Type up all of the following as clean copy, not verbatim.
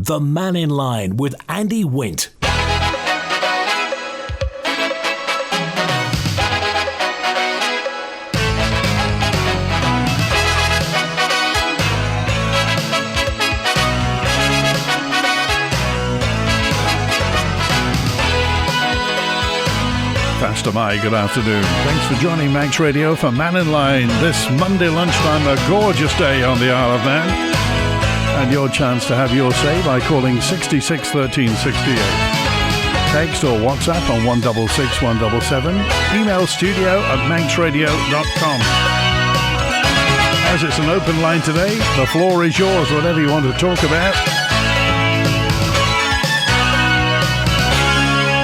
The Mannin Line with Andy Wint. Pastor Mai, good afternoon. Thanks for joining Manx Radio for Mannin Line this Monday lunchtime, a gorgeous day on the Isle of Man. And your chance to have your say by calling 66 13 68. Text or WhatsApp on 166 177. Email studio@manxradio.com. As it's an open line today, the floor is yours, whatever you want to talk about.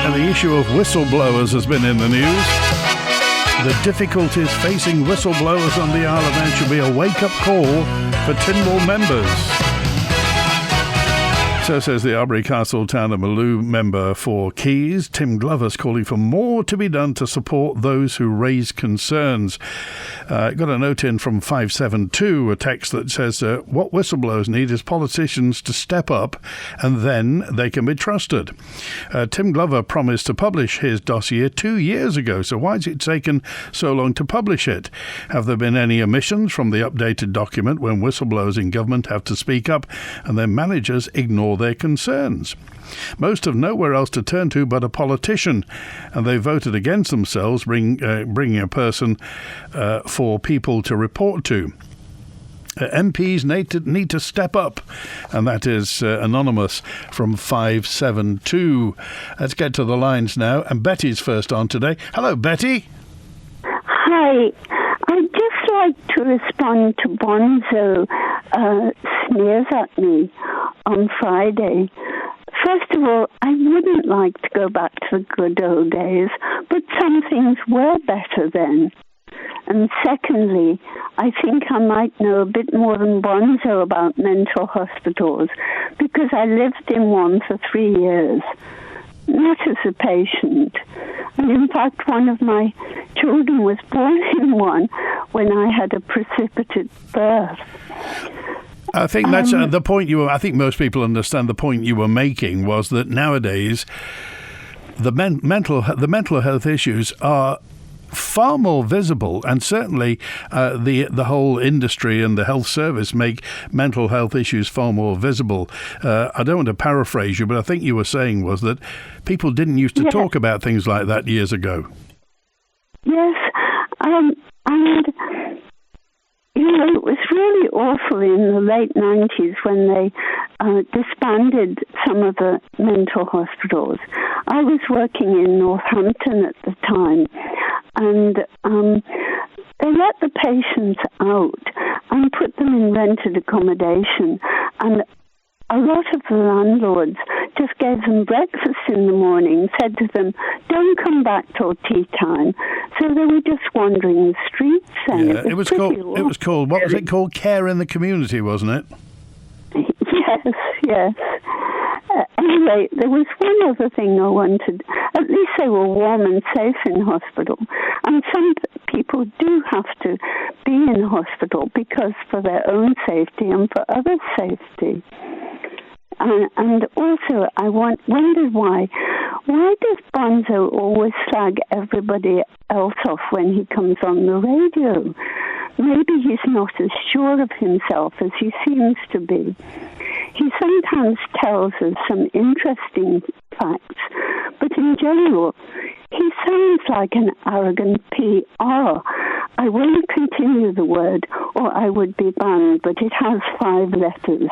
And the issue of whistleblowers has been in the news. The difficulties facing whistleblowers on the Isle of Man should be a wake-up call for Tynwald members. So says the Arbury Castle Town of Maloo member for Keys. Tim Glover's calling for more to be done to support those who raise concerns. Got a note in from 572, a text that says, what whistleblowers need is politicians to step up and then they can be trusted. Tim Glover promised to publish his dossier 2 years ago, so why has it taken so long to publish it? Have there been any omissions from the updated document when whistleblowers in government have to speak up and their managers ignore their concerns? Most have nowhere else to turn to but a politician, and they voted against themselves bringing a person for people to report to. MPs need to step up, and that is anonymous from 572. Let's get to the lines now, and Betty's first on today. Hello, Betty. Hi. I'd just like to respond to Bonzo sneers at me on Friday. First of all, I wouldn't like to go back to the good old days, but some things were better then. And secondly, I think I might know a bit more than Bonzo about mental hospitals because I lived in one for 3 years, not as a patient. And in fact, one of my children was born in one when I had a precipitate birth. I think that's the point I think most people understand the point you were making was that nowadays the mental health issues are far more visible, and certainly the whole industry and the health service make mental health issues far more visible. I don't want to paraphrase you, but I think you were saying was that people didn't used to talk about things like that years ago. Yes, and it was really awful in the late 90s when they disbanded some of the mental hospitals. I was working in Northampton at the time, and they let the patients out and put them in rented accommodation, and a lot of the landlords just gave them breakfast in the morning, said to them, don't come back till tea time. So they were just wandering the streets. And yeah, it was called, what was it called? Care in the community, wasn't it? Yes. Anyway, there was one other thing I wanted. At least they were warm and safe in hospital. And some people do have to be in hospital because for their own safety and for others' safety. And also, I wondered why does Bonzo always slag everybody else off when he comes on the radio? Maybe he's not as sure of himself as he seems to be. He sometimes tells us some interesting facts, but in general, he sounds like an arrogant PR. I won't continue the word, or I would be banned, but it has 5 letters.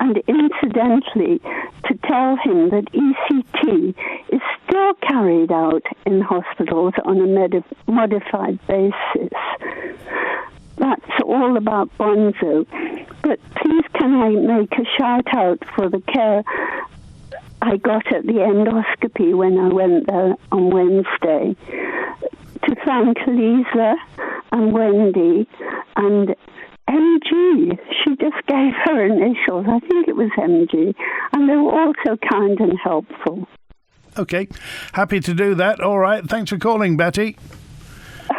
And incidentally, to tell him that ECT is still carried out in hospitals on a modified basis. That's all about Bonzo. But please can I make a shout out for the care I got at the endoscopy when I went there on Wednesday. To thank Lisa and Wendy and MG. She just gave her initials. I think it was MG. And they were also kind and helpful. Okay. Happy to do that. All right. Thanks for calling, Betty.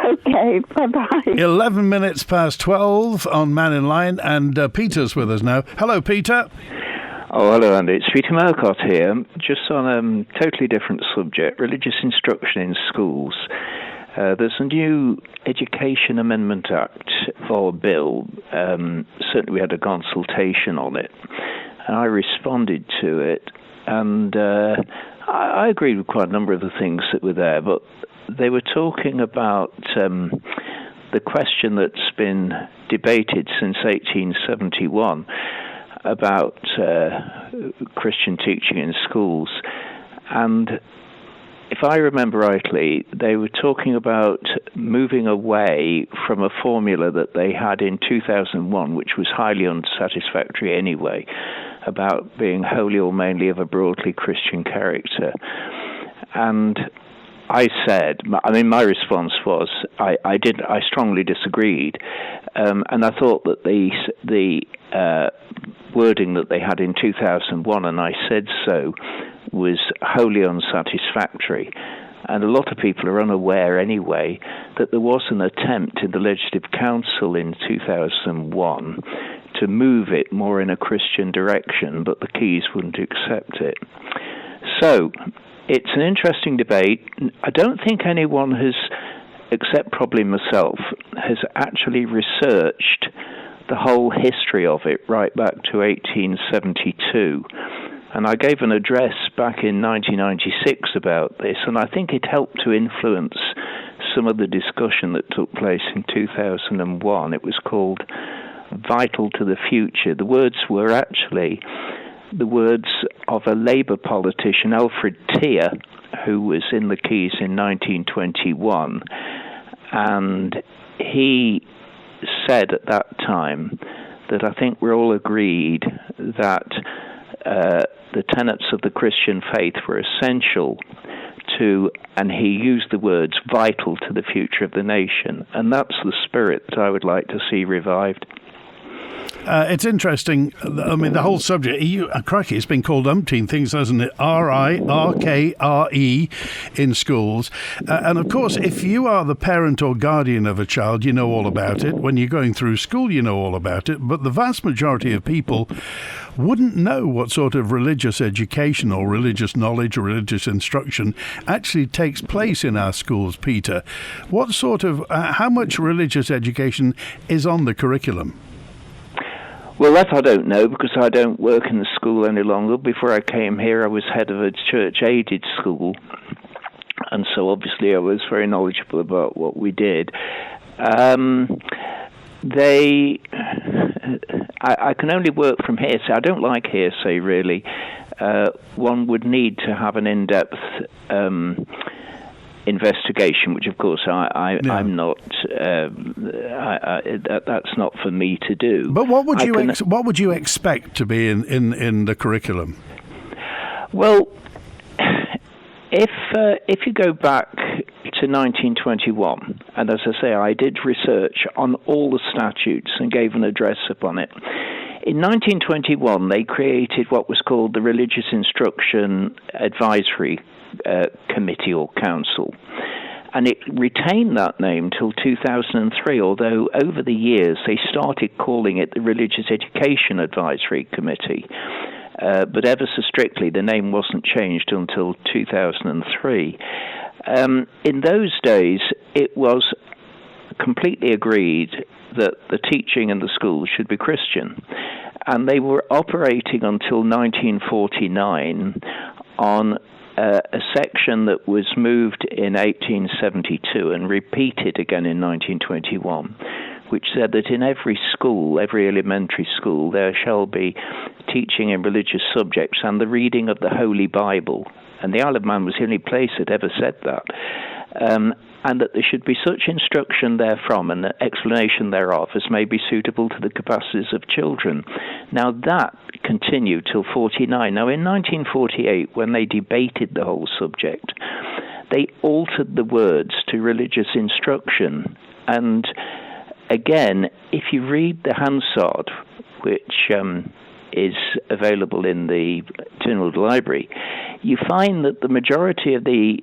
Okay, bye-bye. 11 minutes past 12 on Mannin Line, and Peter's with us now. Hello, Peter. Oh, hello, Andy. It's Peter Mercott here. Just on a totally different subject, religious instruction in schools. There's a new Education Amendment Act, or bill. Certainly we had a consultation on it, and I responded to it, and I agreed with quite a number of the things that were there, but they were talking about the question that's been debated since 1871 about Christian teaching in schools. And if I remember rightly, they were talking about moving away from a formula that they had in 2001, which was highly unsatisfactory anyway, about being wholly or mainly of a broadly Christian character. And I said, my response was, I strongly disagreed, and I thought that the wording that they had in 2001, and I said so, was wholly unsatisfactory. And a lot of people are unaware anyway that there was an attempt in the Legislative Council in 2001 to move it more in a Christian direction, but the Keys wouldn't accept it. So it's an interesting debate. I don't think anyone has, except probably myself, has actually researched the whole history of it right back to 1872. And I gave an address back in 1996 about this, and I think it helped to influence some of the discussion that took place in 2001. It was called Vital to the Future. The words were actually the words of a Labour politician, Alfred Thier, who was in the Keys in 1921, and he said at that time that I think we're all agreed that the tenets of the Christian faith were essential to, and he used the words, vital to the future of the nation. And that's the spirit that I would like to see revived. It's interesting. I mean, the whole subject, crikey, it's been called umpteen things, hasn't it? RIRKRE in schools. And of course, if you are the parent or guardian of a child, you know all about it. When you're going through school, you know all about it. But the vast majority of people wouldn't know what sort of religious education or religious knowledge or religious instruction actually takes place in our schools, Peter. What sort of, how much religious education is on the curriculum? Well, that I don't know, because I don't work in the school any longer. Before I came here, I was head of a church-aided school, and so obviously I was very knowledgeable about what we did. I can only work from hearsay. I don't like hearsay, really. One would need to have an in-depth investigation, which of course I'm not. That's not for me to do. But what would you expect to be in the curriculum? Well, if you go back to 1921, and as I say, I did research on all the statutes and gave an address upon it. In 1921, they created what was called the Religious Instruction Advisory Committee or Council, and it retained that name till 2003, although over the years they started calling it the Religious Education Advisory Committee, but ever so strictly the name wasn't changed until 2003. In those days it was completely agreed that the teaching in the schools should be Christian, and they were operating until 1949 on a section that was moved in 1872 and repeated again in 1921, which said that in every school, every elementary school, there shall be teaching in religious subjects and the reading of the Holy Bible. And the Isle of Man was the only place that ever said that. And that there should be such instruction therefrom and the explanation thereof as may be suitable to the capacities of children. Now that continued till 49. Now in 1948, when they debated the whole subject, they altered the words to religious instruction. And again, if you read the Hansard, which is available in the Tynwald Library, you find that the majority of the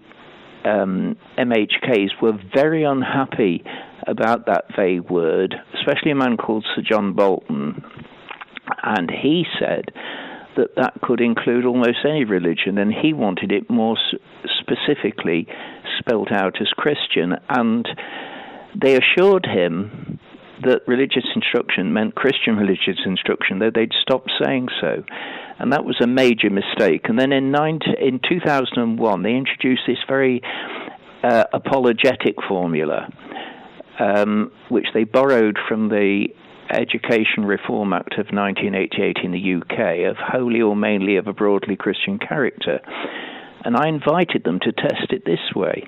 MHKs were very unhappy about that vague word, especially a man called Sir John Bolton, and he said that could include almost any religion, and he wanted it more specifically spelt out as Christian. And they assured him that religious instruction meant Christian religious instruction, though they'd stopped saying so. And that was a major mistake. And then in 2001, they introduced this very apologetic formula, which they borrowed from the Education Reform Act of 1988 in the UK, of wholly or mainly of a broadly Christian character. And I invited them to test it this way.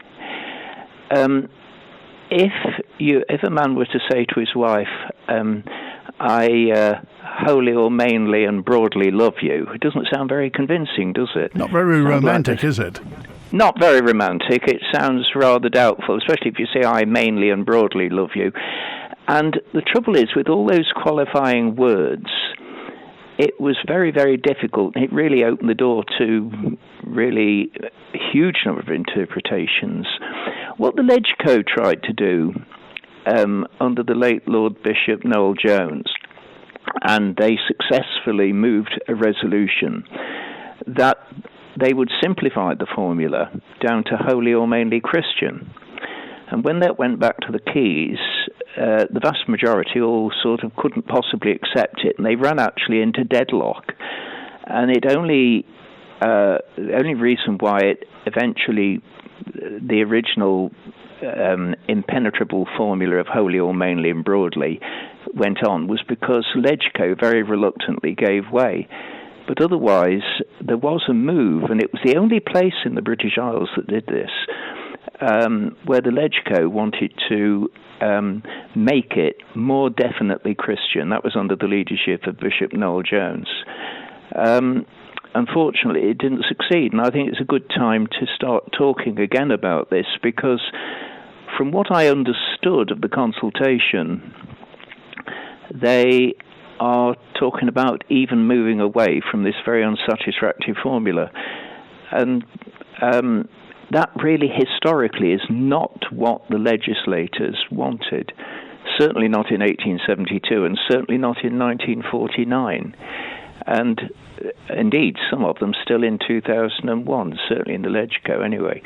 If a man were to say to his wife, I wholly or mainly and broadly love you, it doesn't sound very convincing, does it? Not very romantic, is it? Not very romantic. It sounds rather doubtful, especially if you say I mainly and broadly love you. And the trouble is, with all those qualifying words, it was very, very difficult. It really opened the door to really a huge number of interpretations. What the LegCo tried to do under the late Lord Bishop Noel Jones, and they successfully moved a resolution that they would simplify the formula down to wholly or mainly Christian. And when that went back to the Keys, the vast majority all sort of couldn't possibly accept it, and they ran actually into deadlock. And the only reason why it eventually, the original impenetrable formula of wholly or mainly and broadly went on, was because LegCo very reluctantly gave way. But otherwise, there was a move, and it was the only place in the British Isles that did this, where the LegCo wanted to make it more definitely Christian. That was under the leadership of Bishop Noel Jones. Unfortunately, it didn't succeed, and I think it's a good time to start talking again about this, because from what I understood of the consultation, they are talking about even moving away from this very unsatisfactory formula. And that really historically is not what the legislators wanted. Certainly not in 1872, and certainly not in 1949. And indeed, some of them still in 2001, certainly in the LegCo anyway.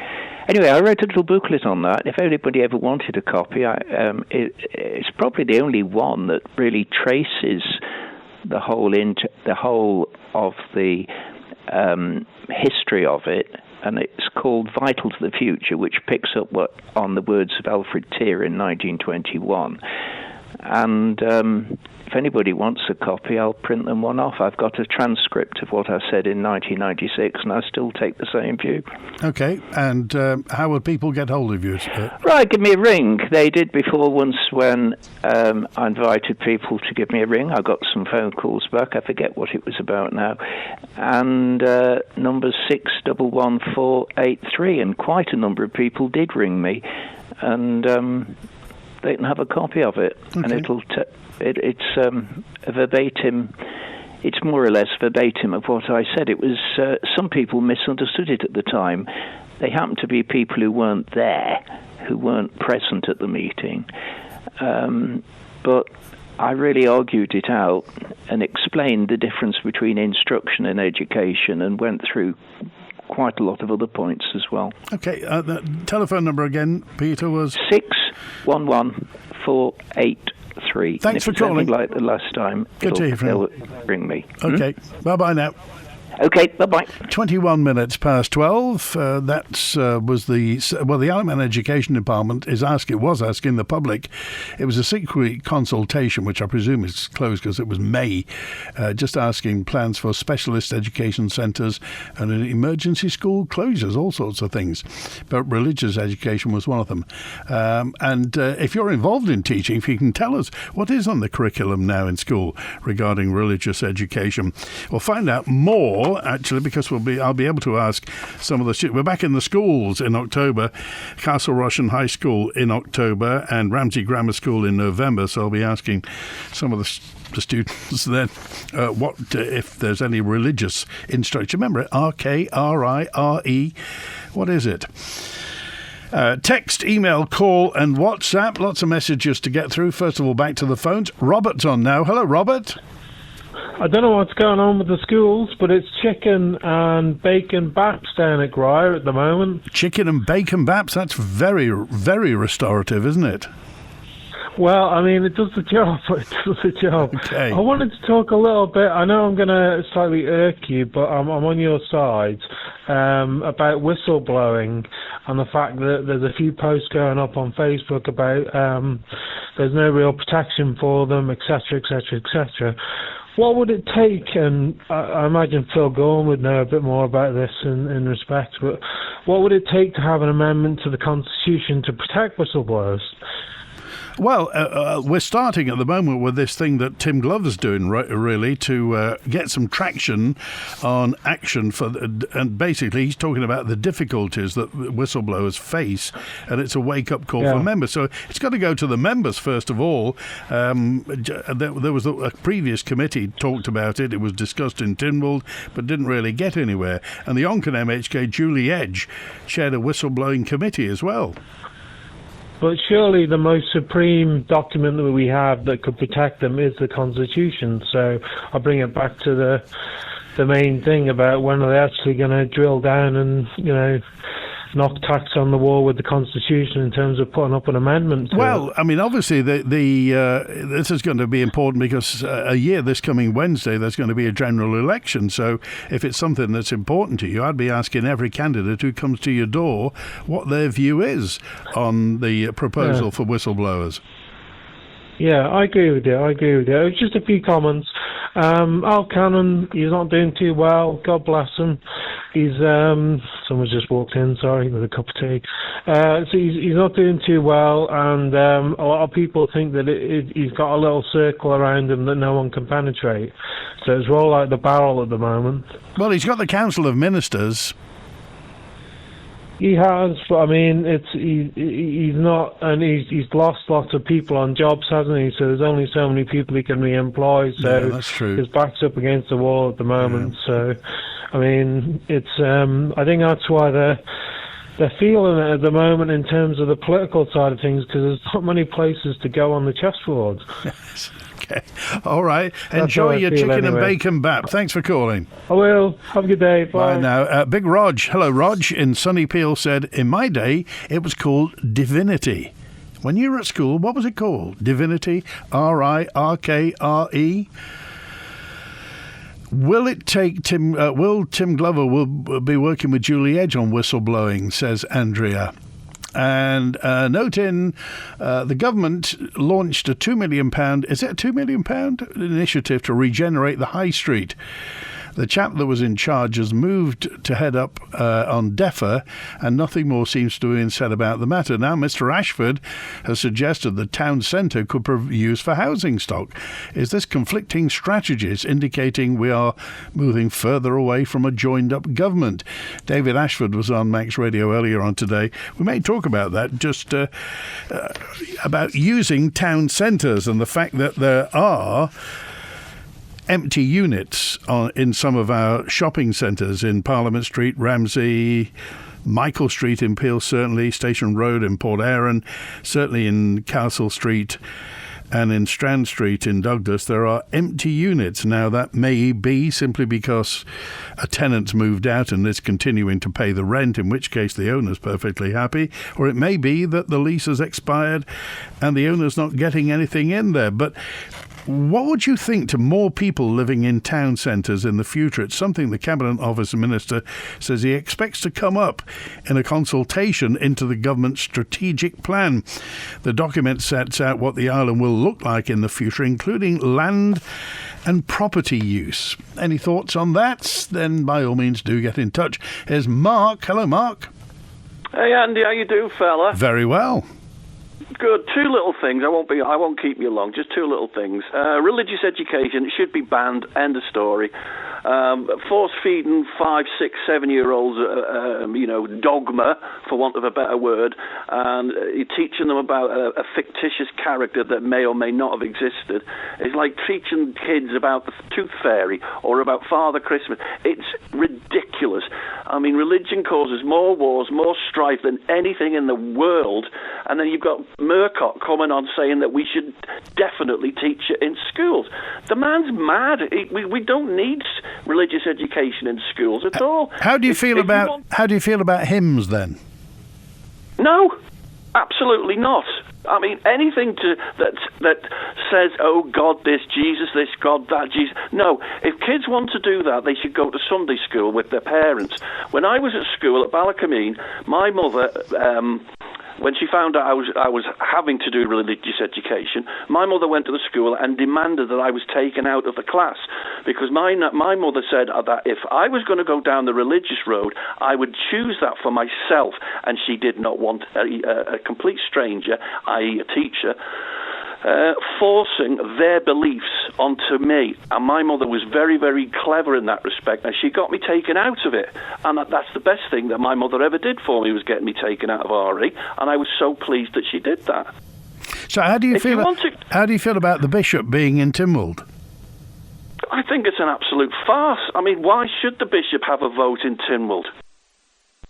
Anyway, I wrote a little booklet on that. If anybody ever wanted a copy, it's probably the only one that really traces the whole of the history of it, and it's called Vital to the Future, which picks up on the words of Alfred Tear in 1921. And if anybody wants a copy, I'll print them one off. I've got a transcript of what I said in 1996, and I still take the same view. Okay, and how would people get hold of you? Right, give me a ring. They did before once when I invited people to give me a ring. I got some phone calls back. I forget what it was about now. And number 611483, and quite a number of people did ring me, and they can have a copy of it, okay. And it's a verbatim. It's more or less verbatim of what I said. It was some people misunderstood it at the time. They happened to be people who weren't there, who weren't present at the meeting. But I really argued it out and explained the difference between instruction and education, and went through quite a lot of other points as well. Okay, the telephone number again, Peter, was 611483. Thanks for calling. Like the last time, good to hear from you. They'll ring me. Okay, bye-bye now. Okay, bye-bye. 21 minutes past 12. Was the Isle of Man Education Department was asking the public. It was a 6-week consultation, which I presume is closed because it was May, just asking plans for specialist education centres and emergency school closures, all sorts of things. But religious education was one of them. And if you're involved in teaching, if you can tell us what is on the curriculum now in school regarding religious education, we'll find out more. Actually, because I'll be able to ask some of the students. We're back in the schools in October, Castle Rushen High School in October and Ramsey Grammar School in November, so I'll be asking some of the students then what if there's any religious instruction. Remember, RKRIRE, what is it? Text, email, call and WhatsApp, lots of messages to get through. First of all, back to the phones. Robert's on now. Hello, Robert. I don't know what's going on with the schools, but it's chicken and bacon baps down at Gryer at the moment. Chicken and bacon baps, that's very, very restorative, isn't it? Well, I mean, it does the job. It does the job. Okay. I wanted to talk a little bit. I know I'm going to slightly irk you, but I'm on your side about whistleblowing and the fact that there's a few posts going up on Facebook about there's no real protection for them, etc., etc., etc. What would it take, and I imagine Phil Gorman would know a bit more about this in respect, but what would it take to have an amendment to the Constitution to protect whistleblowers? Well, we're starting at the moment with this thing that Tim Glover's doing, really, to get some traction on action and basically he's talking about the difficulties that whistleblowers face, and it's a wake-up call for members. So it's got to go to the members first of all. There was a previous committee talked about it. It was discussed in Tynwald, but didn't really get anywhere. And the Onken MHK, Julie Edge, chaired a whistleblowing committee as well. But surely the most supreme document that we have that could protect them is the Constitution. So I'll bring it back to the main thing about when are they actually going to drill down and, knock tacks on the wall with the Constitution in terms of putting up an amendment to Well, it. I mean, obviously, this is going to be important because this coming Wednesday, there's going to be a general election. So if it's something that's important to you, I'd be asking every candidate who comes to your door what their view is on the proposal for whistleblowers. Yeah, I agree with you. It was just a few comments. Al Cannon, he's not doing too well. God bless him. He's someone's just walked in. Sorry, with a cup of tea. So he's not doing too well, and a lot of people think that he's got a little circle around him that no one can penetrate. So it's roll out the barrel at the moment. Well, he's got the Council of Ministers. He has, but I mean, he's not, and he's lost lots of people on jobs, hasn't he? So there's only so many people he can re-employ. So that's true. His back's up against the wall at the moment. Yeah. So, I mean, it's. I think that's why they're feeling it at the moment in terms of the political side of things, because there's not many places to go on the chessboard. Okay. All right. Enjoy your chicken and bacon bap. Thanks for calling. I will. Have a good day. Bye. Bye now. Big Rog. Hello, Rog in Sunny Peel said, in my day, it was called Divinity. When you were at school, what was it called? Divinity? R-I-R-K-R-E? Will it take Tim Glover will be working with Julie Edge on whistleblowing, says Andrea. And note in, the government launched a £2 million, is it a £2 million initiative to regenerate the high street. The chap that was in charge has moved to head up on DEFA, and nothing more seems to have been said about the matter. Now, Mr. Ashford has suggested the town centre could be used for housing stock. Is this conflicting strategies indicating we are moving further away from a joined-up government? David Ashford was on Max Radio earlier on today. We may talk about that, just about using town centres and the fact that there are empty units in some of our shopping centres in Parliament Street, Ramsey, Michael Street in Peel, certainly, Station Road in Port Erin, certainly in Castle Street and in Strand Street in Douglas. There are empty units. Now, that may be simply because a tenant's moved out and is continuing to pay the rent, in which case the owner's perfectly happy, or it may be that the lease has expired and the owner's not getting anything in there. But what would you think to more people living in town centres in the future? It's something the Cabinet Office Minister says he expects to come up in a consultation into the government's strategic plan. The document sets out what the island will look like in the future, including land and property use. Any thoughts on that? Then by all means do get in touch. Here's Mark. Hello, Mark. Hey, Andy, how you do, fella? Very well. Good. Two little things. I won't keep you long. Just two little things. Religious education, it should be banned. End of story. Force feeding 5, 6, 7-year-olds, dogma, for want of a better word, and you're teaching them about a fictitious character that may or may not have existed. It's like teaching kids about the Tooth Fairy or about Father Christmas. It's ridiculous. I mean, religion causes more wars, more strife than anything in the world, And then you've got Murcott coming on saying that we should definitely teach it in schools. The man's mad. We don't need religious education in schools at all. How do you feel about hymns then? No, absolutely not. I mean, anything that says, oh, God this, Jesus this, God that, Jesus... No, if kids want to do that, they should go to Sunday school with their parents. When I was at school at Ballacameen, my mother... when she found out I was having to do religious education, my mother went to the school and demanded that I was taken out of the class, because my mother said that if I was going to go down the religious road, I would choose that for myself, and she did not want a complete stranger, i.e. a teacher, forcing their beliefs onto me. And my mother was very, very clever in that respect, and she got me taken out of it. And that's the best thing that my mother ever did for me, was getting me taken out of RE, and I was so pleased that she did that. So how do you feel about the bishop being in Tynwald? I think it's an absolute farce. I mean, why should the bishop have a vote in Tynwald?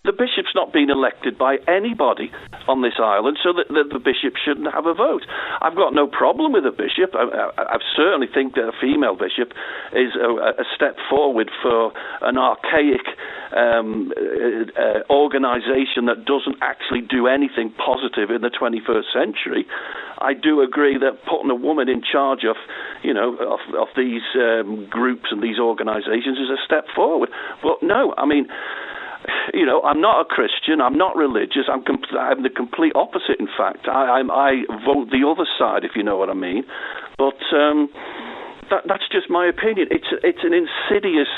The bishop's not been elected by anybody on this island, so the bishop shouldn't have a vote. I've got no problem with a bishop. I certainly think that a female bishop is a step forward for an archaic organisation that doesn't actually do anything positive in the 21st century. I do agree that putting a woman in charge of these groups and these organisations is a step forward. But no, I mean... I'm not a Christian. I'm not religious. I'm the complete opposite. In fact, I vote the other side, if you know what I mean. But that's just my opinion. It's an insidious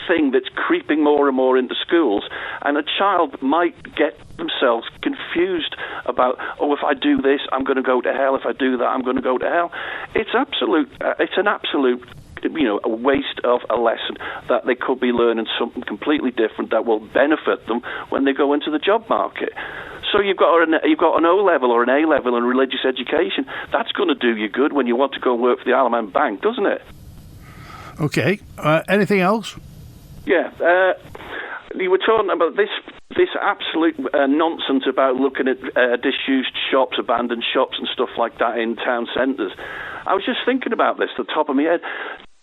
thing that's creeping more and more into schools, and a child might get themselves confused about, if I do this, I'm going to go to hell. If I do that, I'm going to go to hell. It's an absolute a waste of a lesson that they could be learning something completely different that will benefit them when they go into the job market. So you've got an O level or an A level in religious education. That's going to do you good when you want to go and work for the Isle of Man Bank, doesn't it? Okay. Anything else? Yeah. You were talking about this absolute nonsense about looking at disused shops, abandoned shops and stuff like that in town centres. I was just thinking about this at the top of my head.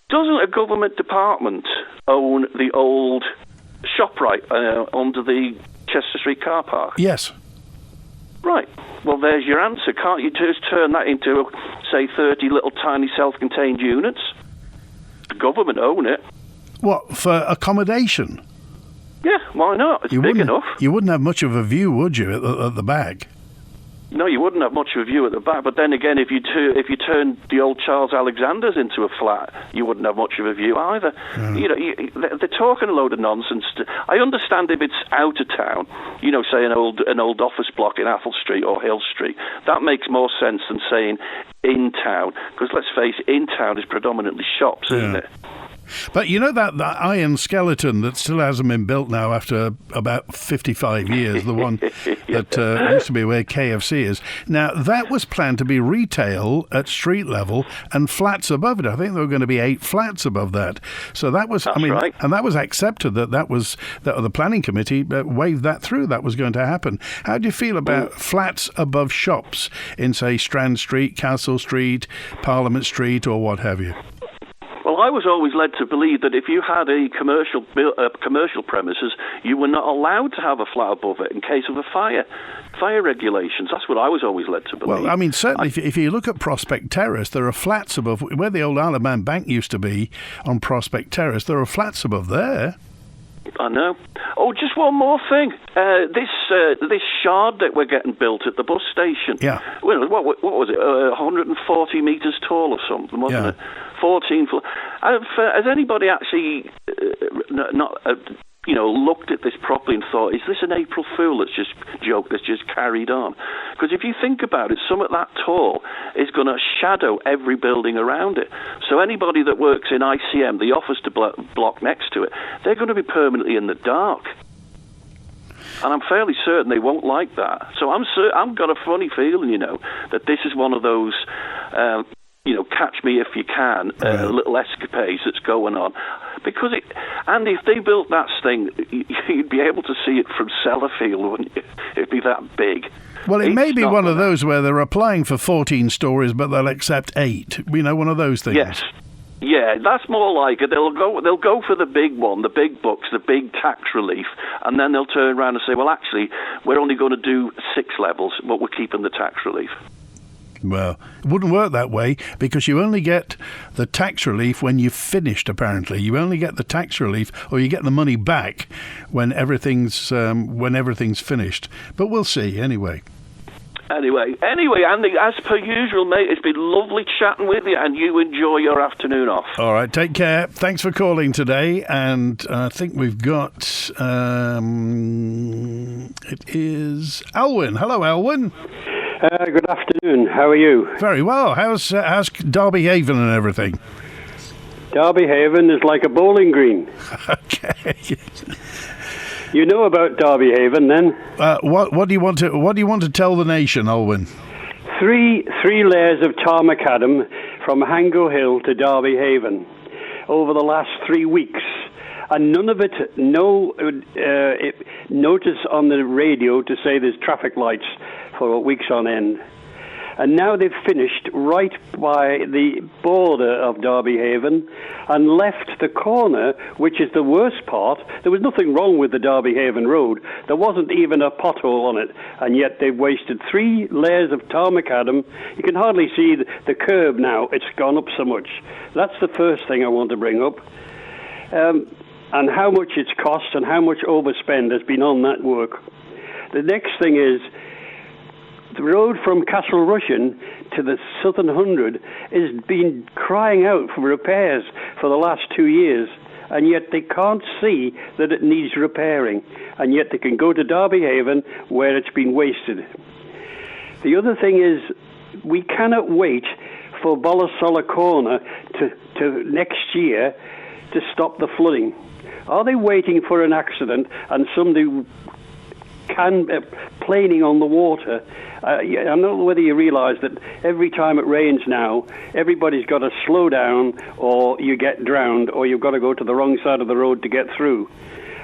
Doesn't a government department own the old ShopRite under the Chester Street car park? Yes. Right. Well, there's your answer. Can't you just turn that into, say, 30 little tiny self-contained units? The government own it. What, for accommodation? Yeah, why not? It's big enough. You wouldn't have much of a view, would you, at the back? No, you wouldn't have much of a view at the back. But then again, if you turn the old Charles Alexander's into a flat, you wouldn't have much of a view either. They're talking a load of nonsense. I understand if it's out of town, say an old office block in Athol Street or Hill Street. That makes more sense than saying in town, because let's face it, in town is predominantly shops, isn't it? But that iron skeleton that still hasn't been built now after about 55 years, the one that used to be where KFC is. Now, that was planned to be retail at street level and flats above it. I think there were going to be 8 flats above that. So that was, right. And that was accepted, that the planning committee waved that through. That was going to happen. How do you feel about flats above shops in, say, Strand Street, Castle Street, Parliament Street, or what have you? Well, I was always led to believe that if you had a commercial premises, you were not allowed to have a flat above it in case of a fire regulations. That's what I was always led to believe. Well, certainly, if you look at Prospect Terrace, there are flats above where the old Isle of Man Bank used to be on Prospect Terrace. There are flats above there. I know. Oh, just one more thing. This shard that we're getting built at the bus station. Yeah. Well, what was it? 140 metres tall or something, wasn't it? 14 floors. Has anybody actually looked at this properly and thought, is this an April Fool that's just carried on? Because if you think about it, something that tall is going to shadow every building around it. So anybody that works in ICM, the office block next to it, they're going to be permanently in the dark. And I'm fairly certain they won't like that. So I've got a funny feeling, that this is one of those catch me if you can, little escapades that's going on. Because, Andy, if they built that thing, you'd be able to see it from Sellafield, wouldn't you? It'd be that big. Well, it may be one of those where they're applying for 14 stories, but they'll accept 8. One of those things. Yes. Yeah, that's more like it. They'll go for the big one, the big bucks, the big tax relief, and then they'll turn around and say, well, actually, we're only going to do 6 levels, but we're keeping the tax relief. Well, it wouldn't work that way, because you only get the tax relief when you've finished, apparently. You only get the tax relief, or you get the money back when everything's finished. But we'll see, anyway. Anyway, Andy, as per usual, mate, it's been lovely chatting with you, and you enjoy your afternoon off. All right, take care. Thanks for calling today, and I think we've got... it is Alwyn. Hello, Alwyn. Good afternoon. How are you? Very well. How's Derbyhaven and everything? Derbyhaven is like a bowling green. Okay. You know about Derbyhaven, then? What do you want to tell the nation, Alwyn? Three layers of tarmac from Hango Hill to Derbyhaven over the last 3 weeks, and none of it. Notice on the radio to say there's traffic lights for weeks on end. And now they've finished right by the border of Derbyhaven and left the corner, which is the worst part. There was nothing wrong with the Derbyhaven road. There wasn't even a pothole on it. And yet they've wasted 3 layers of tarmac. You can hardly see the curb now. It's gone up so much. That's the first thing I want to bring up. And how much it's cost and how much overspend has been on that work. The next thing is, the road from Castle Rushen to the Southern 100 has been crying out for repairs for the last 2 years, and yet they can't see that it needs repairing, and yet they can go to Derbyhaven where it's been wasted. The other thing is, we cannot wait for Bollisola Corner to next year to stop the flooding. Are they waiting for an accident and somebody planing on the water? I don't know whether you realise that every time it rains now, everybody's got to slow down, or you get drowned, or you've got to go to the wrong side of the road to get through,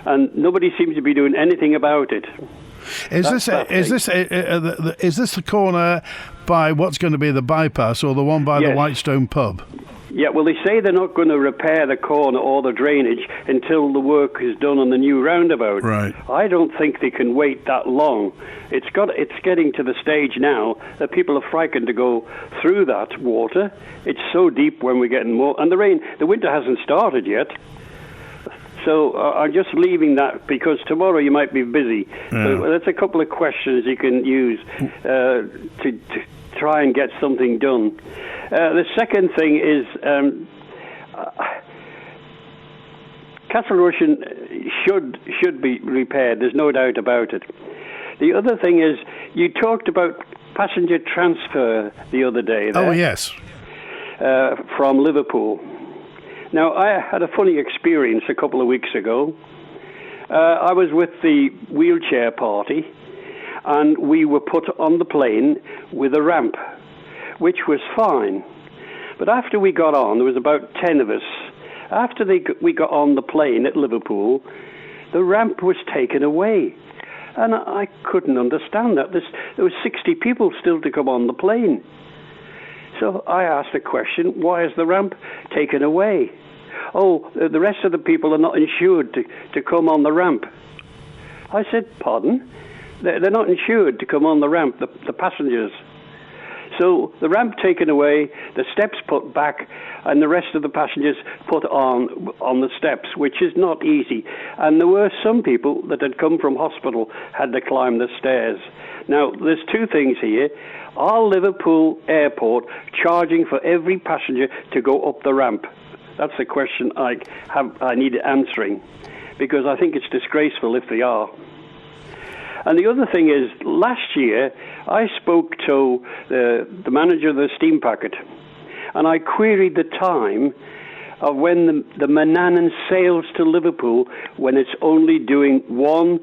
and nobody seems to be doing anything about it. Is this the corner by what's going to be the bypass, or the one by the Whitestone pub? Yeah, well, they say they're not going to repair the corner or the drainage until the work is done on the new roundabout. Right. I don't think they can wait that long. It's getting to the stage now that people are frightened to go through that water. It's so deep when we're getting more, and the winter hasn't started yet. So I'm just leaving that because tomorrow you might be busy. Yeah. So that's a couple of questions you can use to try and get something done. The second thing is Castle Rushen should be repaired. There's no doubt about it. The other thing is, you talked about passenger transfer the other day. Oh, yes. From Liverpool. Now, I had a funny experience a couple of weeks ago. I was with the wheelchair party, and we were put on the plane with a ramp, which was fine. But after we got on, there was about 10 of us. After we got on the plane at Liverpool, the ramp was taken away. And I couldn't understand that. There were 60 people still to come on the plane. So I asked the question, why is the ramp taken away? Oh, the rest of the people are not insured to come on the ramp. I said, pardon? They're not insured to come on the ramp, the passengers. So the ramp taken away, the steps put back, and the rest of the passengers put on the steps, which is not easy. And there were some people that had come from hospital, had to climb the stairs. Now, there's 2 things here. Are Liverpool Airport charging for every passenger to go up the ramp? That's the question I need answering, because I think it's disgraceful if they are. And the other thing is, last year I spoke to the manager of the steam packet, and I queried the time of when the Mannin sails to Liverpool, when it's only doing 1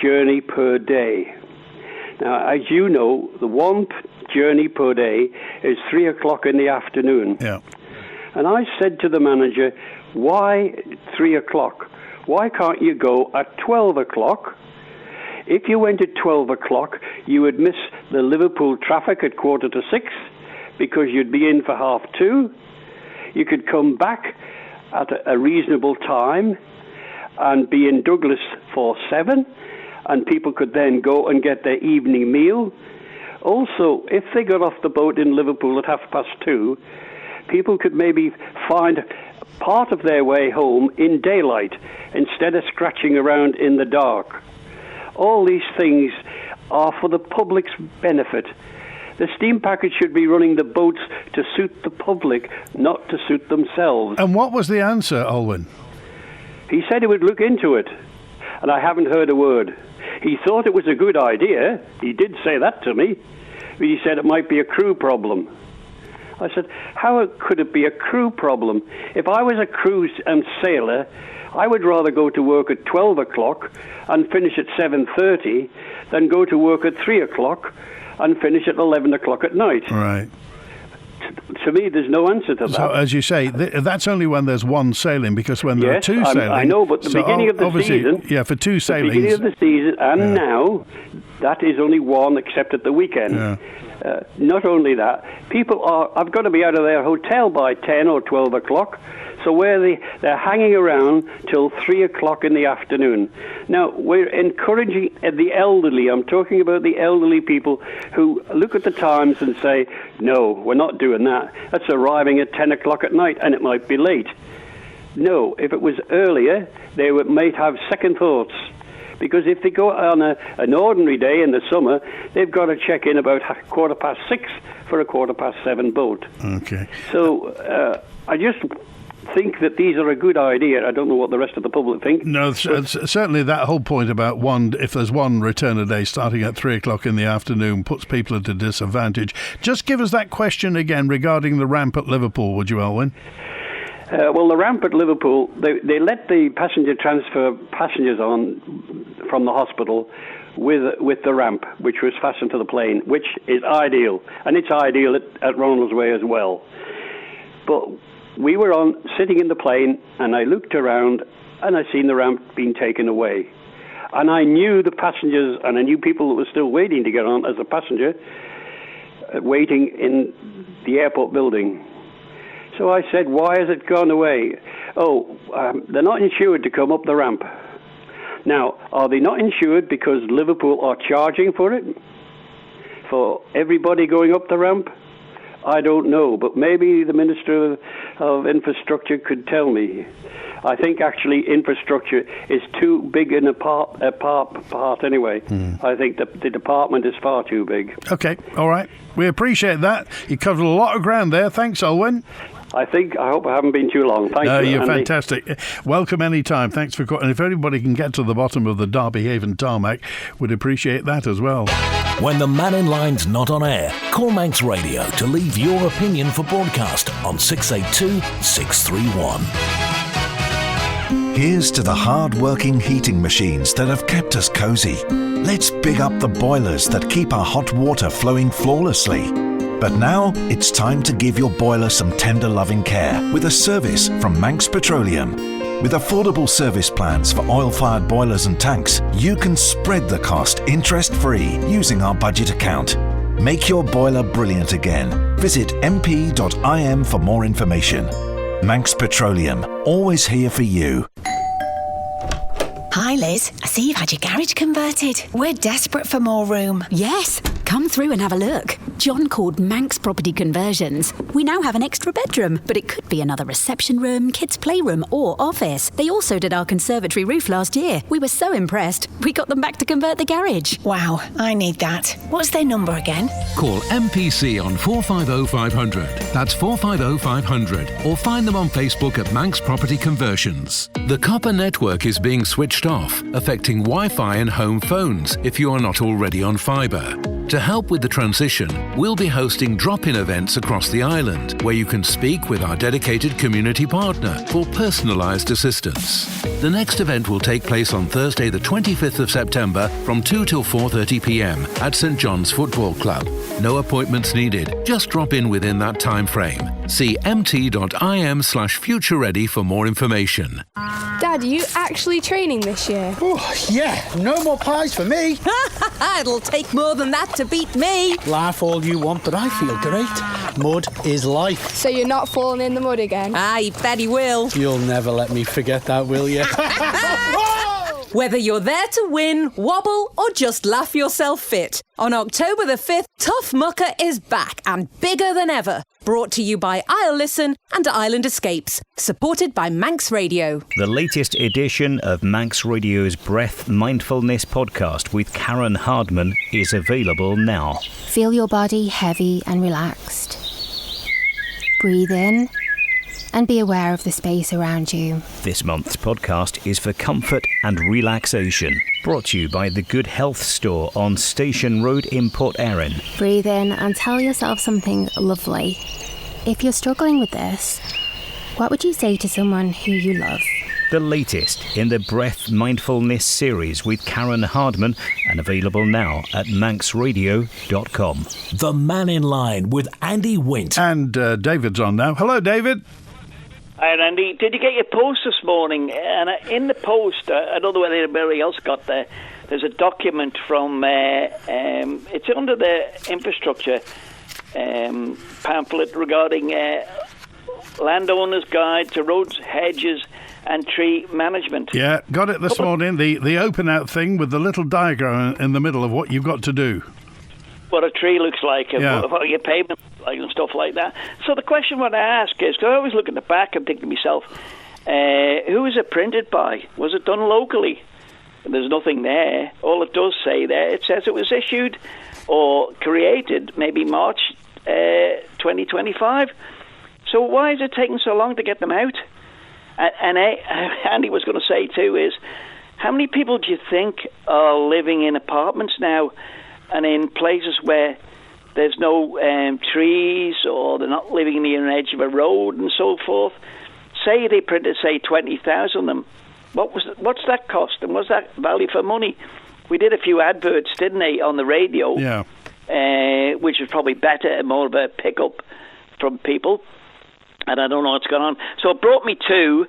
journey per day. Now, as you know, the 1 journey per day is 3 o'clock in the afternoon. Yeah. And I said to the manager, why 3 o'clock? Why can't you go at 12 o'clock? If you went at 12 o'clock, you would miss the Liverpool traffic at 5:45 because you'd be in for 2:30. You could come back at a reasonable time and be in Douglas for 7, and people could then go and get their evening meal. Also, if they got off the boat in Liverpool at 2:30, people could maybe find part of their way home in daylight instead of scratching around in the dark. All these things are for the public's benefit. The steam package should be running the boats to suit the public, not to suit themselves. And what was the answer, Olwyn? He said he would look into it, and I haven't heard a word. He thought it was a good idea. He did say that to me. But he said it might be a crew problem. I said, how could it be a crew problem? If I was a crew and sailor, I would rather go to work at 12 o'clock and finish at 7:30 than go to work at 3 o'clock and finish at 11 o'clock at night. Right. To me, there's no answer to that. So, as you say, that's only when there's one sailing, because when there are two sailing... I know, but the beginning of the season... Yeah, for two sailings... The beginning of the season, and now, that is only one, except at the weekend. Yeah. Not only that, I've got to be out of their hotel by 10 or 12 o'clock, so they're hanging around till 3 o'clock in the afternoon. Now, we're encouraging the elderly. I'm talking about the elderly people who look at the times and say, no, we're not doing that. That's arriving at 10 o'clock at night, and it might be late. No, if it was earlier, they might have second thoughts. Because if they go on an ordinary day in the summer, they've got to check in about 6:15 for a 7:15 boat. Okay. So I just think that these are a good idea. I don't know what the rest of the public think. No, certainly that whole point about if there's one return a day starting at 3 o'clock in the afternoon puts people at a disadvantage. Just give us that question again regarding the ramp at Liverpool, would you, Elwyn? Well, the ramp at Liverpool, they let the passenger transfer passengers on from the hospital with the ramp, which was fastened to the plane, which is ideal. And it's ideal at Ronaldsway as well. But we were sitting in the plane, and I looked around, and I seen the ramp being taken away. And I knew the passengers, and I knew people that were still waiting to get on as a passenger, waiting in the airport building. So I said, why has it gone away? They're not insured to come up the ramp. Now, are they not insured because Liverpool are charging for it? For everybody going up the ramp? I don't know, but maybe the Minister of Infrastructure could tell me. I think actually infrastructure is too big in a part anyway. I think the department is far too big. Okay, all right. We appreciate that. You covered a lot of ground there. Thanks, Olwyn. I hope I haven't been too long. Thank you, you're Andy. Fantastic. Welcome anytime. Thanks for calling. And if anybody can get to the bottom of the Derbyhaven tarmac, we'd appreciate that as well. When the Mannin Line's not on air, call Manx Radio to leave your opinion for broadcast on 682 631. Here's to the hard-working heating machines that have kept us cosy. Let's big up the boilers that keep our hot water flowing flawlessly. But now it's time to give your boiler some tender loving care with a service from Manx Petroleum. With affordable service plans for oil-fired boilers and tanks, you can spread the cost interest-free using our budget account. Make your boiler brilliant again. Visit mp.im for more information. Manx Petroleum, always here for you. Hi Liz, I see you've had your garage converted. We're desperate for more room. Yes, come through and have a look. John called Manx Property Conversions. We now have an extra bedroom, but it could be another reception room, kids' playroom or office. They also did our conservatory roof last year. We were so impressed, we got them back to convert the garage. Wow, I need that. What's their number again? Call MPC on 450 500. That's 450 500. Or find them on Facebook at Manx Property Conversions. The copper network is being switched off, affecting Wi-Fi and home phones if you are not already on fibre. To help with the transition, we'll be hosting drop-in events across the island where you can speak with our dedicated community partner for personalised assistance. The next event will take place on Thursday the 25th of September from 2 till 4:30 p.m. at St John's Football Club. No appointments needed, just drop in within that time frame. See mt.im/futureready for more information. Dad, are you actually training this year? Oh, yeah, no more pies for me. It'll take more than that to beat me. Laugh all you want, but I feel great. Mud is life. So you're not falling in the mud again? I bet he will. You'll never let me forget that, will you? Whether you're there to win, wobble, or just laugh yourself fit, on October the 5th, Tough Mucker is back and bigger than ever. Brought to you by I'll Listen and Island Escapes, supported by Manx Radio. The latest edition of Manx Radio's Breath Mindfulness podcast with Karen Hardman is available now. Feel your body heavy and relaxed. Breathe in and be aware of the space around you. This month's podcast is for comfort and relaxation. Brought to you by the Good Health Store on Station Road in Port Erin. Breathe in and tell yourself something lovely. If you're struggling with this, what would you say to someone who you love? The latest in the Breath Mindfulness series with Karen Hardman and available now at manxradio.com. The Mannin Line with Andy Wint. And David's on now. Hello, David. Hi, Andy. Did you get your post this morning? And in the post, I don't know whether anybody else got there, there's a document from, it's under the infrastructure pamphlet regarding Landowner's Guide to Roads, Hedges and Tree Management. Yeah, got it this morning, the open out thing with the little diagram in the middle of what you've got to do. What a tree looks like, and what your pavement looks like and stuff like that. So the question what I ask is, because I always look at the back and think to myself, who was it printed by? Was it done locally? There's nothing there. All it does say there, it says it was issued or created maybe March 2025. So why is it taking so long to get them out? And Andy was going to say too is, how many people do you think are living in apartments now and in places where there's no trees, or they're not living near an edge of a road and so forth? Say they printed, say, 20,000 of them. What's that cost, and what's that value for money? We did a few adverts, didn't they, on the radio? Yeah. Which was probably better and more of a pickup from people. And I don't know what's going on. So it brought me to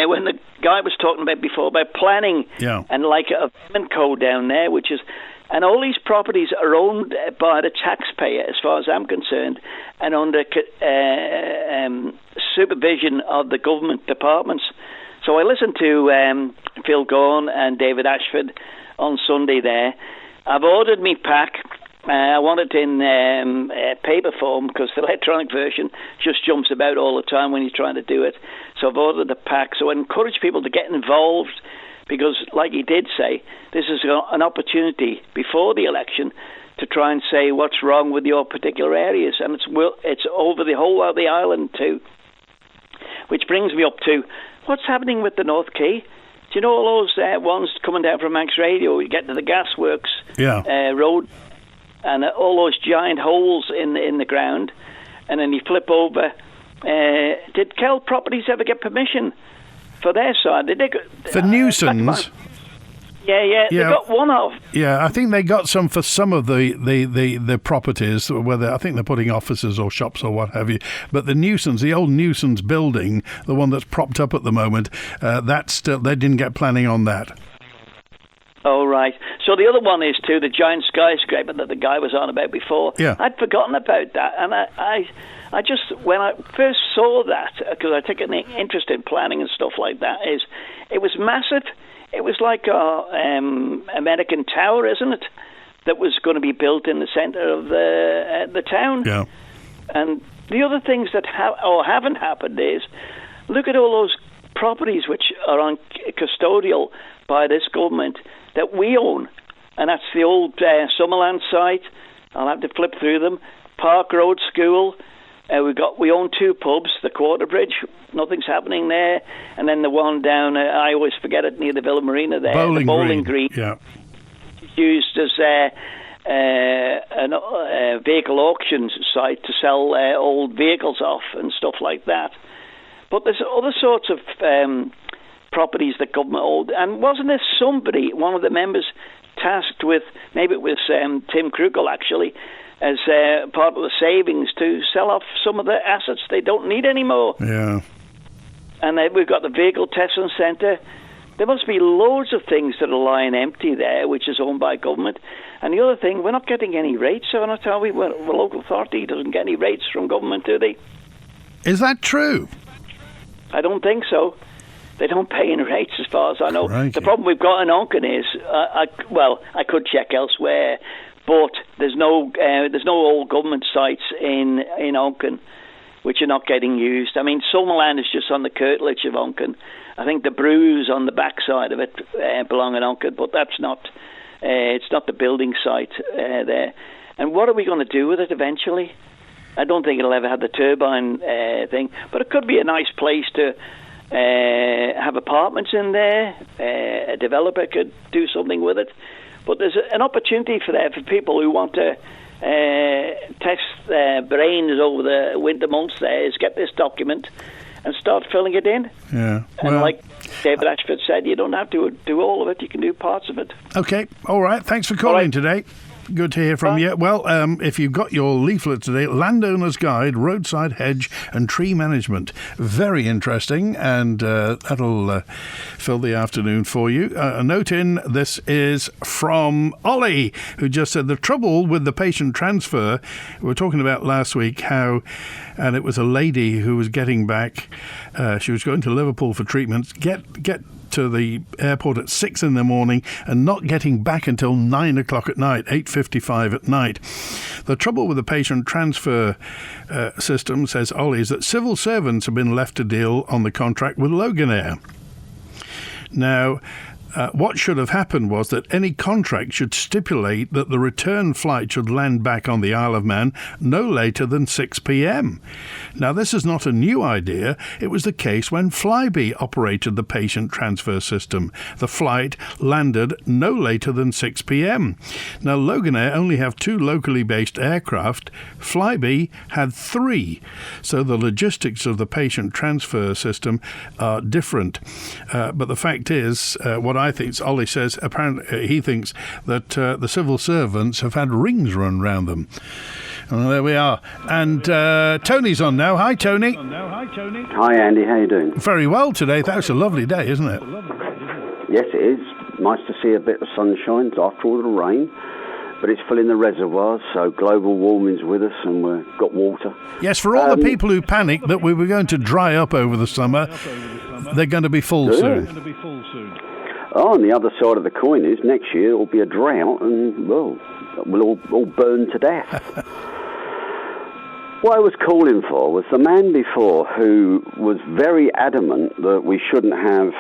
when the guy was talking about before about planning and like a payment code down there, which is. And all these properties are owned by the taxpayer, as far as I'm concerned, and under supervision of the government departments. So I listened to Phil Gorn and David Ashford on Sunday there. I've ordered me pack. I want it in paper form because the electronic version just jumps about all the time when you're trying to do it. So I've ordered the pack. So I encourage people to get involved, because, like he did say, this is an opportunity before the election to try and say what's wrong with your particular areas, and it's over the whole of the island too. Which brings me up to what's happening with the North Quay. Do you know all those ones coming down from Manx Radio? You get to the gasworks road, and all those giant holes in the ground, and then you flip over. Did Kell Properties ever get permission for their side? Did they for nuisance? Yeah. They got one off. Yeah, I think they got some for some of the properties, whether I think they're putting offices or shops or what have you. But the nuisance, the old nuisance building, the one that's propped up at the moment, that's still, they didn't get planning on that. Oh, right. So the other one is too the giant skyscraper that the guy was on about before. Yeah. I'd forgotten about that, and I just, when I first saw that, because I take an interest in planning and stuff like that, it was massive. It was like a American Tower, isn't it? That was going to be built in the centre of the town. Yeah. And the other things that haven't happened is, look at all those properties which are on custodial by this government that we own, and that's the old Summerland site. I'll have to flip through them. Park Road School. We own two pubs, the Quarter Bridge. Nothing's happening there, and then the one down. I always forget it, near the Villa Marina there, the Bowling Green. Yeah. Used as a vehicle auction site to sell old vehicles off and stuff like that. But there's other sorts of properties that government owned. And wasn't there somebody, one of the members, tasked with, maybe it was Tim Krugel actually, as part of the savings to sell off some of the assets they don't need anymore? Yeah. And we've got the vehicle testing centre. There must be loads of things that are lying empty there, which is owned by government. And the other thing, we're not getting any rates. So not tell me, well, the local authority doesn't get any rates from government, do they? Is that true? I don't think so. They don't pay any rates, as far as I know. Crikey. The problem we've got in Onken is, I could check elsewhere, but there's no old government sites in Onken which are not getting used. I mean, Summerland is just on the curtilage of Onken. I think the brews on the backside of it belong in Onken, but that's not. It's not the building site there. And what are we going to do with it eventually? I don't think it'll ever have the turbine thing, but it could be a nice place to have apartments in there. A developer could do something with it. But there's an opportunity for people who want to test their brains over the winter months there, is get this document and start filling it in. Yeah. And like David Ashford said, you don't have to do all of it, you can do parts of it. Okay, all right. Thanks for calling today. Good to hear from you. Well, if you've got your leaflet today, Landowner's Guide, Roadside Hedge and Tree Management. Very interesting, and that'll fill the afternoon for you. A note in, this is from Ollie, who just said the trouble with the patient transfer, we were talking about last week how, and it was a lady who was getting back, she was going to Liverpool for treatments, get to the airport at 6 in the morning and not getting back until 9 o'clock at night, 8:55 at night. The trouble with the patient transfer system, says Ollie, is that civil servants have been left to deal on the contract with Loganair. Now, what should have happened was that any contract should stipulate that the return flight should land back on the Isle of Man no later than 6 p.m. Now, this is not a new idea. It was the case when Flybe operated the patient transfer system. The flight landed no later than 6 p.m. Now, Loganair only have 2 locally based aircraft. Flybe had 3. So the logistics of the patient transfer system are different. But the fact is, what I think Ollie says, apparently he thinks that the civil servants have had rings run round them. Well, there we are. And Tony's on now. Hi, Tony. Hi, Andy. How you doing? Very well today. That's a lovely day, isn't it? Yes, it is. Nice to see a bit of sunshine after all the rain. But it's filling the reservoirs, so global warming's with us and we've got water. Yes, for all the people who panicked that we were going to dry up over the summer, they're going to be full soon. Oh, and the other side of the coin is next year it'll be a drought and, well, we'll all burn to death. What I was calling for was the man before who was very adamant that we shouldn't have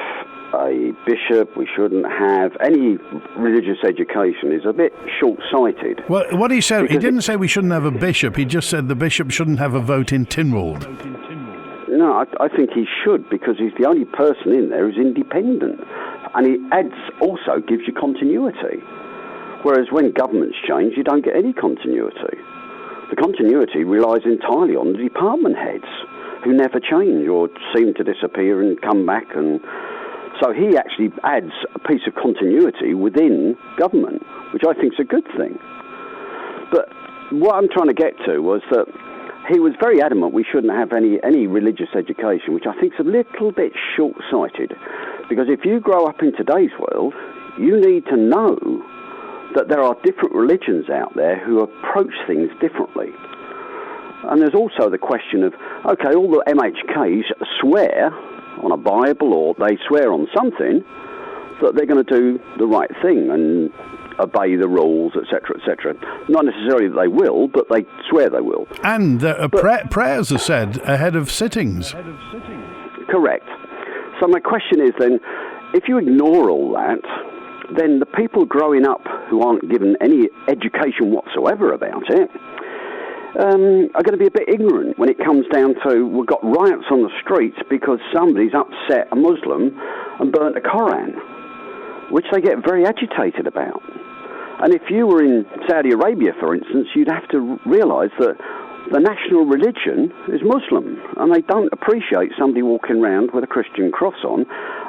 a bishop, we shouldn't have any religious education, is a bit short-sighted. Well, what he said, he didn't say we shouldn't have a bishop, he just said the bishop shouldn't have a vote in Tynwald. No, I think he should, because he's the only person in there who's independent. And he also gives you continuity. Whereas when governments change, you don't get any continuity. The continuity relies entirely on the department heads, who never change or seem to disappear and come back. And so he actually adds a piece of continuity within government, which I think is a good thing. But what I'm trying to get to was that he was very adamant we shouldn't have any religious education, which I think is a little bit short-sighted. Because if you grow up in today's world, you need to know that there are different religions out there who approach things differently. And there's also the question of, okay, all the MHKs swear on a Bible or they swear on something that they're going to do the right thing and obey the rules, etc., etc. Not necessarily that they will, but they swear they will. And prayers are said ahead of sittings. Correct. So my question is then, if you ignore all that, then the people growing up who aren't given any education whatsoever about it are going to be a bit ignorant when it comes down to, we've got riots on the streets because somebody's upset a Muslim and burnt a Koran, which they get very agitated about. And if you were in Saudi Arabia, for instance, you'd have to realise that the national religion is Muslim, and they don't appreciate somebody walking around with a Christian cross on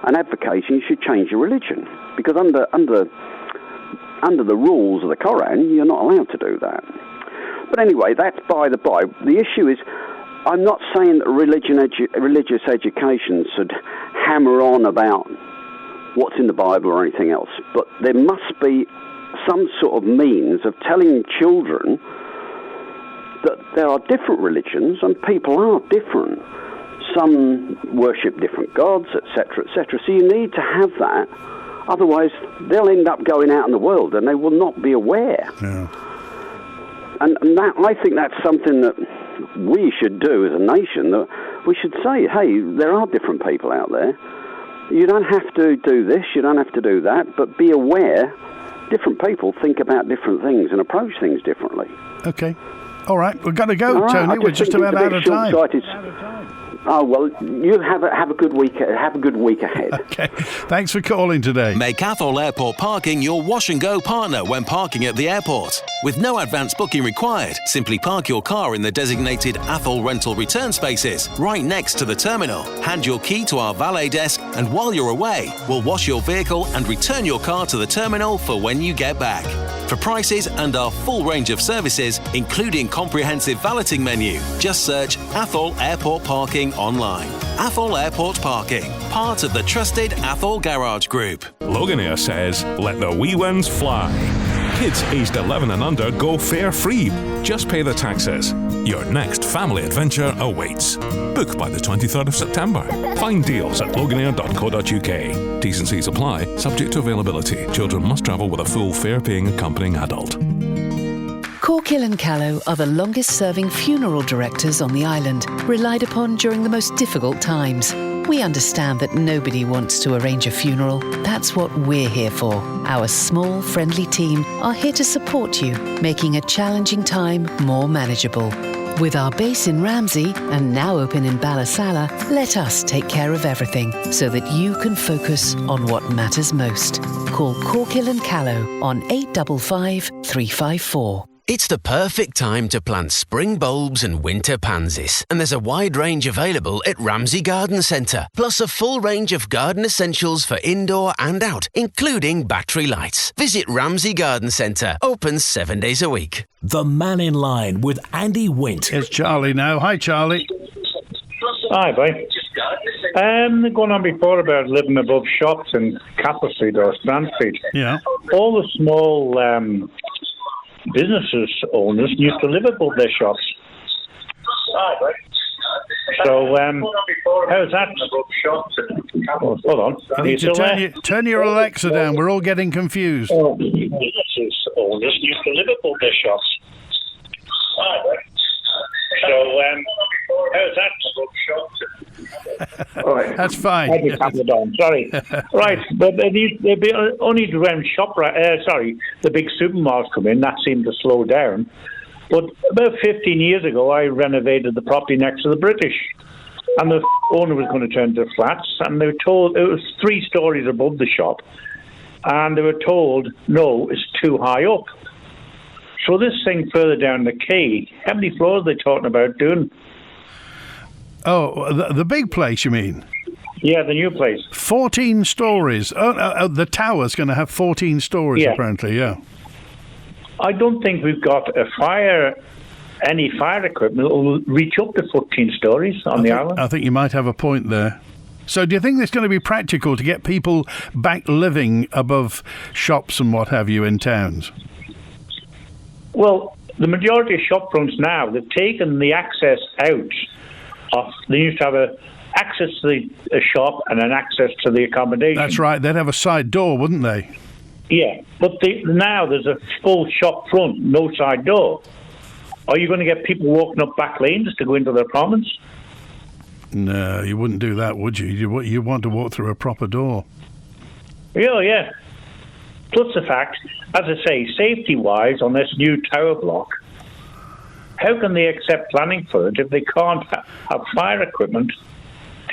and advocating you should change your religion, because under the rules of the Koran, you're not allowed to do that. But anyway, that's by the by. The issue is, I'm not saying that religious education should hammer on about what's in the Bible or anything else, but there must be some sort of means of telling children that there are different religions and people are different. Some worship different gods, etc., etc. So you need to have that. Otherwise, they'll end up going out in the world and they will not be aware. Yeah. And that, I think that's something that we should do as a nation. That we should say, hey, there are different people out there. You don't have to do this, you don't have to do that, but be aware different people think about different things and approach things differently. Okay. All right, we've got to go, right, Tony. We're just about out of time. Oh, well, you have a good week. Have a good week ahead. Okay. Thanks for calling today. Make Athol Airport Parking your wash and go partner when parking at the airport. With no advance booking required, simply park your car in the designated Athol rental return spaces right next to the terminal. Hand your key to our valet desk, and while you're away, we'll wash your vehicle and return your car to the terminal for when you get back. For prices and our full range of services, including comprehensive valeting menu, just search Athol Airport Parking online. Athol Airport Parking, part of the trusted Athol Garage Group. Loganair says, let the wee ones fly. Kids aged 11 and under go fare free. Just pay the taxes. Your next family adventure awaits. Book by the 23rd of September. Find deals at loganair.co.uk. T's and C's apply, subject to availability. Children must travel with a full fare-paying accompanying adult. Corkill and Callow are the longest-serving funeral directors on the island, relied upon during the most difficult times. We understand that nobody wants to arrange a funeral. That's what we're here for. Our small, friendly team are here to support you, making a challenging time more manageable. With our base in Ramsey and now open in Ballasalla, let us take care of everything so that you can focus on what matters most. Call Corkill and Callow on 855 354. It's the perfect time to plant spring bulbs and winter pansies, and there's a wide range available at Ramsey Garden Centre, plus a full range of garden essentials for indoor and out, including battery lights. Visit Ramsey Garden Centre, open 7 days a week. The Mannin Line with Andy Wint. It's Charlie now. Hi, Charlie. Hi, boy. Going on before about living above shops in Castle Street or Strand Street. Yeah. All the small businesses owners used to live above their shops. So, how's that? Oh, hold on. You need to turn your Alexa down. We're all getting confused. Businesses owners used to live above their shops. So, how's that? All right. That's fine. I just have it on. Sorry. Right, but they only when the big supermarkets come in, that seemed to slow down. But about 15 years ago, I renovated the property next to the British, and the owner was going to turn to flats, and they were told it was 3 stories above the shop, and they were told, no, it's too high up. So this thing further down the quay, how many floors are they talking about doing? Oh, the big place, you mean? Yeah, the new place. 14 stories. The tower's going to have 14 stories, apparently, yeah. I don't think we've got any fire equipment that will reach up to 14 stories on the island. I think you might have a point there. So do you think it's going to be practical to get people back living above shops and what have you in towns? Well, the majority of shop fronts now, they've taken the access out. They used to have access to the shop and an access to the accommodation. That's right. They'd have a side door, wouldn't they? Yeah, but now there's a full shop front, no side door. Are you going to get people walking up back lanes to go into their apartments? No, you wouldn't do that, would you? You want to walk through a proper door. Yeah. Plus the fact, as I say, safety-wise, on this new tower block, how can they accept planning for it if they can't have fire equipment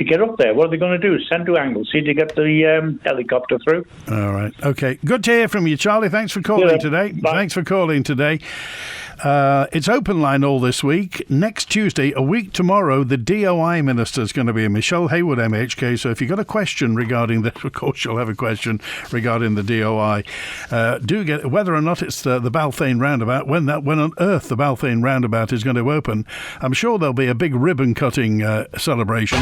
to get up there. What are they going to do? Send to Anglesey to get the helicopter through. All right. Okay. Good to hear from you, Charlie. Thanks for calling today. Bye. Thanks for calling today. It's open line all this week. Next Tuesday, a week tomorrow, the DOI Minister is going to be Michelle Hayward, MHK. So if you've got a question regarding this, of course you'll have a question regarding the DOI. Do get whether or not it's the Balthane roundabout, when on earth the Balthane roundabout is going to open. I'm sure there'll be a big ribbon cutting celebration.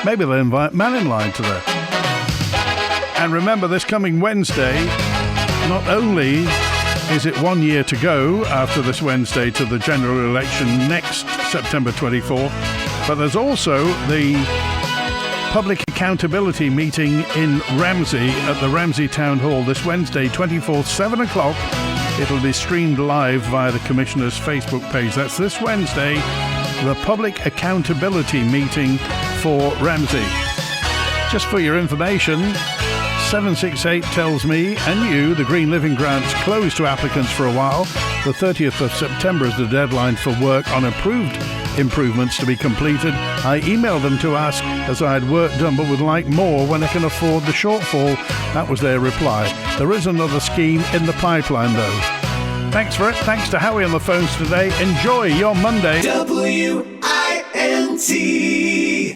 Maybe they'll invite Mannin Line to that. And remember, this coming Wednesday, not only is it 1 year to go after this Wednesday to the general election next September 24th, but there's also the public accountability meeting in Ramsey at the Ramsey Town Hall this Wednesday, 24th, 7 o'clock. It'll be streamed live via the Commissioner's Facebook page. That's this Wednesday, the public accountability meeting for Ramsey. Just for your information, 768 tells me and you the Green Living Grant's closed to applicants for a while. The 30th of September is the deadline for work on approved improvements to be completed. I emailed them to ask as I had work done but would like more when I can afford the shortfall. That was their reply. There is another scheme in the pipeline though. Thanks for it. Thanks to Howie on the phones today. Enjoy your Monday. WINT